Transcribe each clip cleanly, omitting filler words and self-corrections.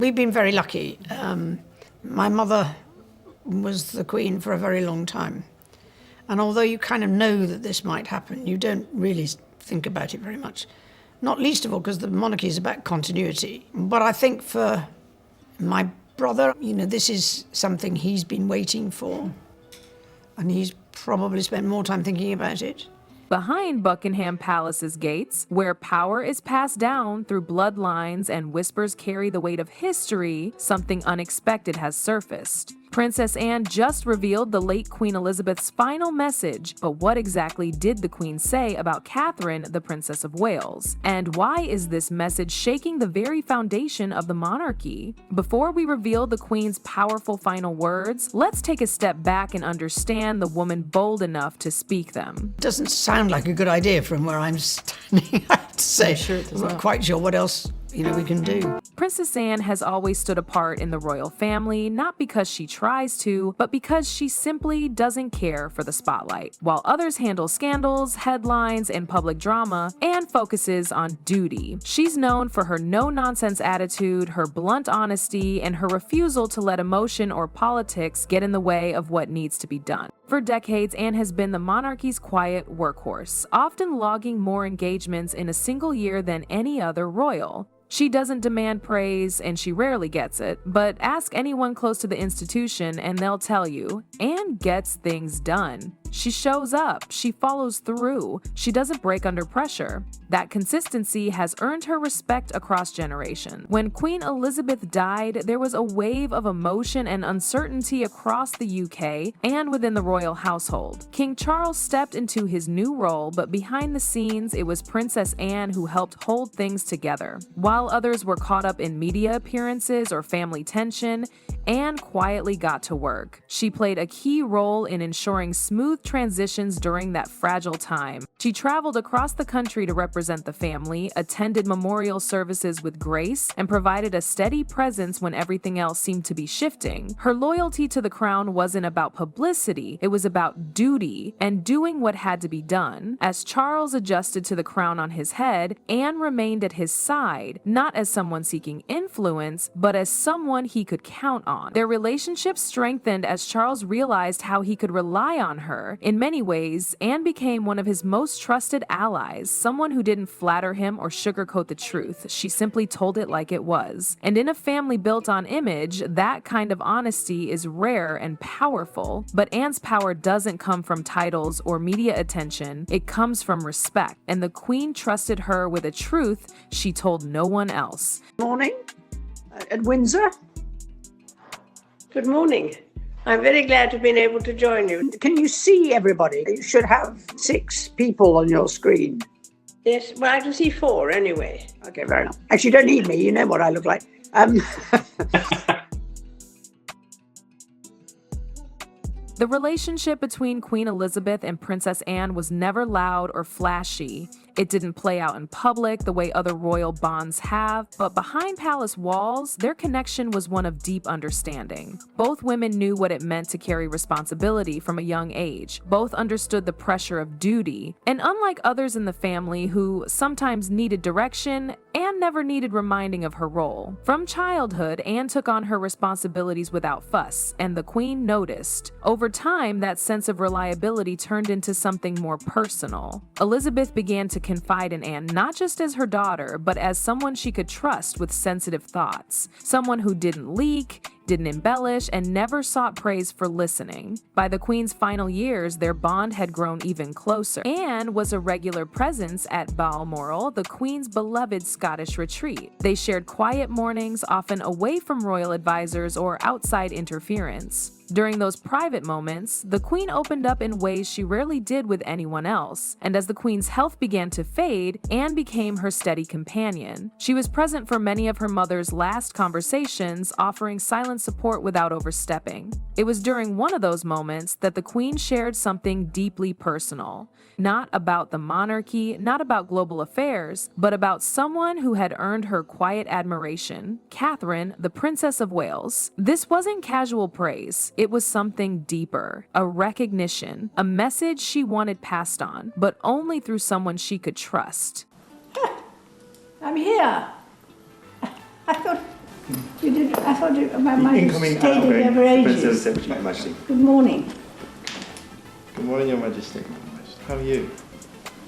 We've been very lucky. My mother was the Queen for a very long time. And although you kind of know that this might happen, you don't really think about it very much. Not least of all because the monarchy is about continuity. But I think for my brother, this is something he's been waiting for. And he's probably spent more time thinking about it. Behind Buckingham Palace's gates, where power is passed down through bloodlines and whispers carry the weight of history, something unexpected has surfaced. Princess Anne just revealed the late Queen Elizabeth's final message, but what exactly did the Queen say about Catherine, the Princess of Wales? And why is this message shaking the very foundation of the monarchy? Before we reveal the Queen's powerful final words, let's take a step back and understand the woman bold enough to speak them. It doesn't sound like a good idea from where I'm standing, I have to say. I'm not quite sure what else we can do. Princess Anne has always stood apart in the royal family, not because she tries to, but because she simply doesn't care for the spotlight. While others handle scandals, headlines, and public drama, Anne focuses on duty. She's known for her no-nonsense attitude, her blunt honesty, and her refusal to let emotion or politics get in the way of what needs to be done. For decades, Anne has been the monarchy's quiet workhorse, often logging more engagements in a single year than any other royal. She doesn't demand praise, and she rarely gets it, but ask anyone close to the institution and they'll tell you, Anne gets things done. She shows up, she follows through, she doesn't break under pressure. That consistency has earned her respect across generations. When Queen Elizabeth died, there was a wave of emotion and uncertainty across the UK and within the royal household. King Charles stepped into his new role, but behind the scenes, it was Princess Anne who helped hold things together. While others were caught up in media appearances or family tension, Anne quietly got to work. She played a key role in ensuring smooth transitions during that fragile time. She traveled across the country to represent the family, attended memorial services with grace, and provided a steady presence when everything else seemed to be shifting. Her loyalty to the crown wasn't about publicity, it was about duty and doing what had to be done. As Charles adjusted to the crown on his head, Anne remained at his side, not as someone seeking influence, but as someone he could count on. Their relationship strengthened as Charles realized how he could rely on her. In many ways, Anne became one of his most trusted allies, someone who didn't flatter him or sugarcoat the truth. She simply told it like it was. And in a family built on image, that kind of honesty is rare and powerful. But Anne's power doesn't come from titles or media attention. It comes from respect. And the Queen trusted her with a truth she told no one else. Morning at Windsor. Good morning. I'm very glad to have been able to join you. Can you see everybody? You should have 6 people on your screen. Yes, well, I can see 4 anyway. Okay, fair enough. Actually, you don't need me. You know what I look like. The relationship between Queen Elizabeth and Princess Anne was never loud or flashy. It didn't play out in public the way other royal bonds have, but behind palace walls, their connection was one of deep understanding. Both women knew what it meant to carry responsibility from a young age. Both understood the pressure of duty, and unlike others in the family who sometimes needed direction, Anne never needed reminding of her role. From childhood, Anne took on her responsibilities without fuss, and the Queen noticed. Over time, that sense of reliability turned into something more personal. Elizabeth began to confide in Anne not just as her daughter, but as someone she could trust with sensitive thoughts. Someone who didn't leak, didn't embellish, and never sought praise for listening. By the Queen's final years, their bond had grown even closer. Anne was a regular presence at Balmoral, the Queen's beloved Scottish retreat. They shared quiet mornings, often away from royal advisors or outside interference. During those private moments, the Queen opened up in ways she rarely did with anyone else, and as the Queen's health began to fade, Anne became her steady companion. She was present for many of her mother's last conversations, offering silent support without overstepping. It was during one of those moments that the Queen shared something deeply personal. Not about the monarchy, not about global affairs, but about someone who had earned her quiet admiration, Catherine, the Princess of Wales. This wasn't casual praise, it was something deeper, a recognition, a message she wanted passed on, but only through someone she could trust. I'm here. I thought You did, I thought you, my Incoming stayed there for ages. Princess Secretary, Your Majesty. Good morning. Good morning, Your Majesty. How are you?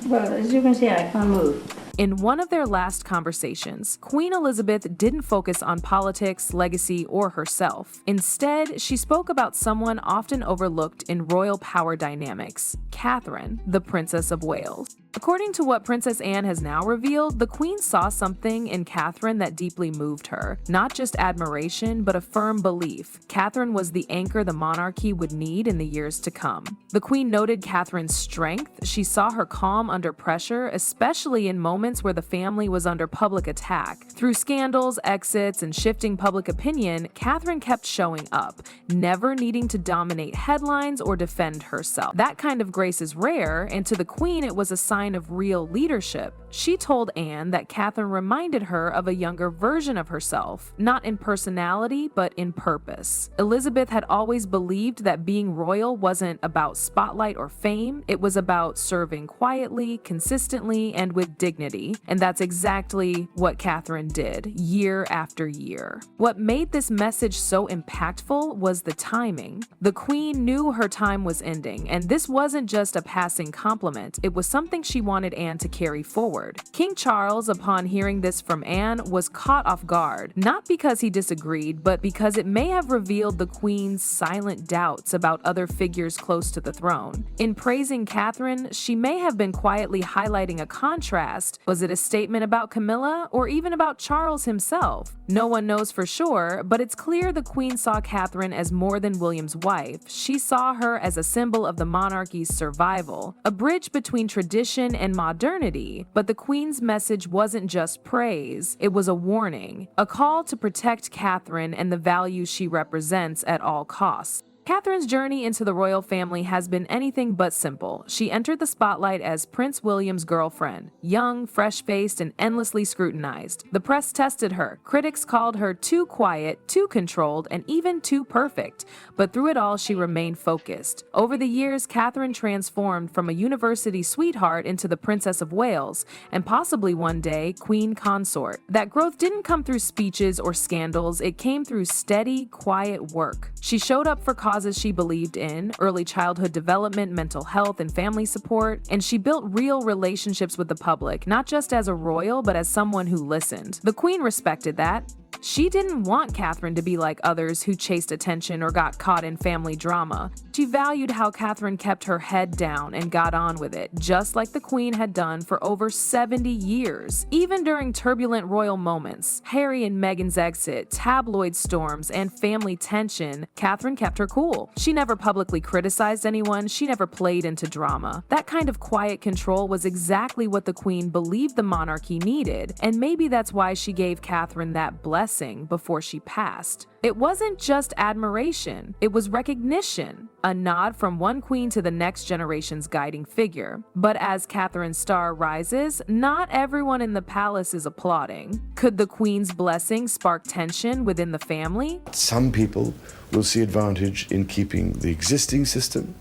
Well, as you can see, I can't move. In one of their last conversations, Queen Elizabeth didn't focus on politics, legacy, or herself. Instead, she spoke about someone often overlooked in royal power dynamics, Catherine, the Princess of Wales. According to what Princess Anne has now revealed, the Queen saw something in Catherine that deeply moved her. Not just admiration, but a firm belief. Catherine was the anchor the monarchy would need in the years to come. The Queen noted Catherine's strength. She saw her calm under pressure, especially in moments where the family was under public attack. Through scandals, exits, and shifting public opinion, Catherine kept showing up, never needing to dominate headlines or defend herself. That kind of grace is rare, and to the Queen it was a sign of real leadership. She told Anne that Catherine reminded her of a younger version of herself, not in personality, but in purpose. Elizabeth had always believed that being royal wasn't about spotlight or fame, it was about serving quietly, consistently, and with dignity. And that's exactly what Catherine did, year after year. What made this message so impactful was the timing. The Queen knew her time was ending, and this wasn't just a passing compliment, it was something she wanted Anne to carry forward. King Charles, upon hearing this from Anne, was caught off guard, not because he disagreed, but because it may have revealed the Queen's silent doubts about other figures close to the throne. In praising Catherine, she may have been quietly highlighting a contrast. Was it a statement about Camilla, or even about Charles himself? No one knows for sure, but it's clear the Queen saw Catherine as more than William's wife. She saw her as a symbol of the monarchy's survival, a bridge between tradition and modernity. But the Queen's message wasn't just praise, it was a warning, a call to protect Catherine and the values she represents at all costs. Catherine's journey into the royal family has been anything but simple. She entered the spotlight as Prince William's girlfriend, young, fresh-faced, and endlessly scrutinized. The press tested her. Critics called her too quiet, too controlled, and even too perfect. But through it all, she remained focused. Over the years, Catherine transformed from a university sweetheart into the Princess of Wales, and possibly one day, Queen Consort. That growth didn't come through speeches or scandals, it came through steady, quiet work. She showed up for causes she believed in, early childhood development, mental health, and family support, and she built real relationships with the public, not just as a royal, but as someone who listened. The Queen respected that. She didn't want Catherine to be like others who chased attention or got caught in family drama. She valued how Catherine kept her head down and got on with it, just like the Queen had done for over 70 years. Even during turbulent royal moments, Harry and Meghan's exit, tabloid storms, and family tension, Catherine kept her cool. She never publicly criticized anyone, she never played into drama. That kind of quiet control was exactly what the Queen believed the monarchy needed, and maybe that's why she gave Catherine that blessing before she passed. It wasn't just admiration, it was recognition, a nod from one queen to the next generation's guiding figure. But as Catherine's star rises, not everyone in the palace is applauding. Could the Queen's blessing spark tension within the family? Some people will see advantage in keeping the existing system,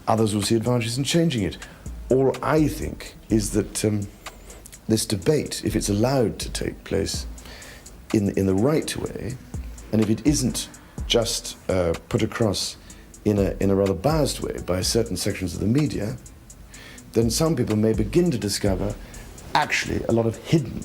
others will see advantages in changing it. All I think is that this debate, if it's allowed to take place in the right way, and if it isn't just put across in a rather biased way by certain sections of the media, then some people may begin to discover actually a lot of hidden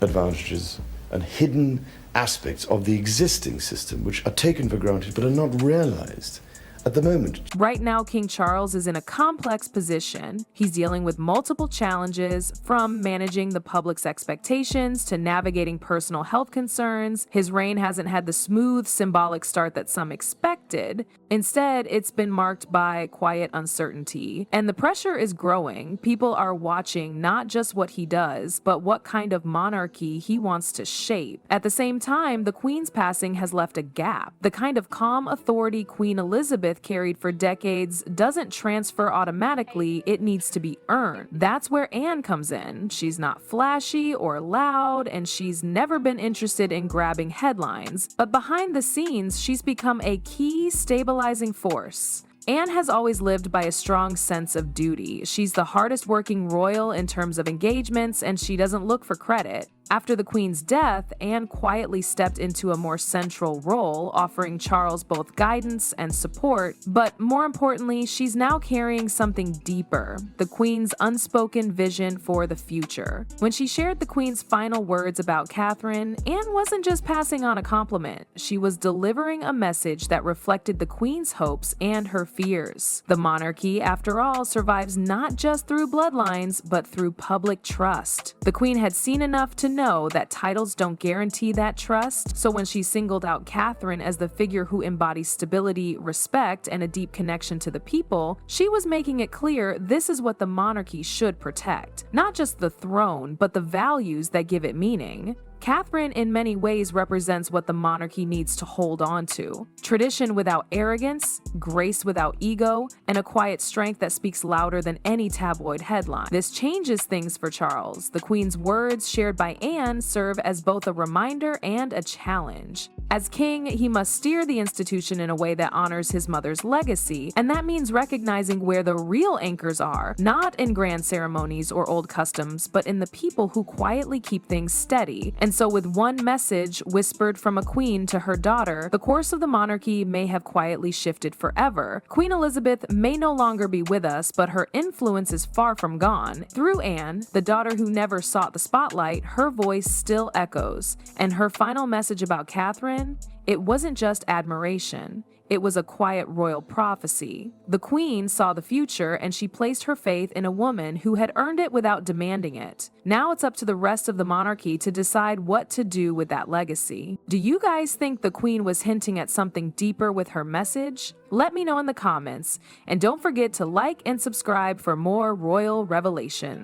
advantages and hidden aspects of the existing system which are taken for granted but are not realized at the moment. Right now, King Charles is in a complex position. He's dealing with multiple challenges, from managing the public's expectations to navigating personal health concerns. His reign hasn't had the smooth, symbolic start that some expected. Instead, it's been marked by quiet uncertainty. And the pressure is growing. People are watching not just what he does, but what kind of monarchy he wants to shape. At the same time, the Queen's passing has left a gap. The kind of calm authority Queen Elizabeth carried for decades doesn't transfer automatically, it needs to be earned. That's where Anne comes in. She's not flashy or loud, and she's never been interested in grabbing headlines. But behind the scenes, she's become a key stabilizing force. Anne has always lived by a strong sense of duty. She's the hardest working royal in terms of engagements, and she doesn't look for credit. After the Queen's death, Anne quietly stepped into a more central role, offering Charles both guidance and support, but more importantly, she's now carrying something deeper, the Queen's unspoken vision for the future. When she shared the Queen's final words about Catherine, Anne wasn't just passing on a compliment, she was delivering a message that reflected the Queen's hopes and her fears. The monarchy, after all, survives not just through bloodlines, but through public trust. The Queen had seen enough to know that titles don't guarantee that trust, so when she singled out Catherine as the figure who embodies stability, respect, and a deep connection to the people, she was making it clear this is what the monarchy should protect. Not just the throne, but the values that give it meaning. Catherine in many ways represents what the monarchy needs to hold on to. Tradition without arrogance, grace without ego, and a quiet strength that speaks louder than any tabloid headline. This changes things for Charles. The Queen's words shared by Anne serve as both a reminder and a challenge. As king, he must steer the institution in a way that honors his mother's legacy, and that means recognizing where the real anchors are, not in grand ceremonies or old customs, but in the people who quietly keep things steady. And so with one message whispered from a queen to her daughter, the course of the monarchy may have quietly shifted forever. Queen Elizabeth may no longer be with us, but her influence is far from gone. Through Anne, the daughter who never sought the spotlight, her voice still echoes. And her final message about Catherine, it wasn't just admiration. It was a quiet royal prophecy. The Queen saw the future, and she placed her faith in a woman who had earned it without demanding it. Now it's up to the rest of the monarchy to decide what to do with that legacy. Do you guys think the Queen was hinting at something deeper with her message? Let me know in the comments, and don't forget to like and subscribe for more royal revelation.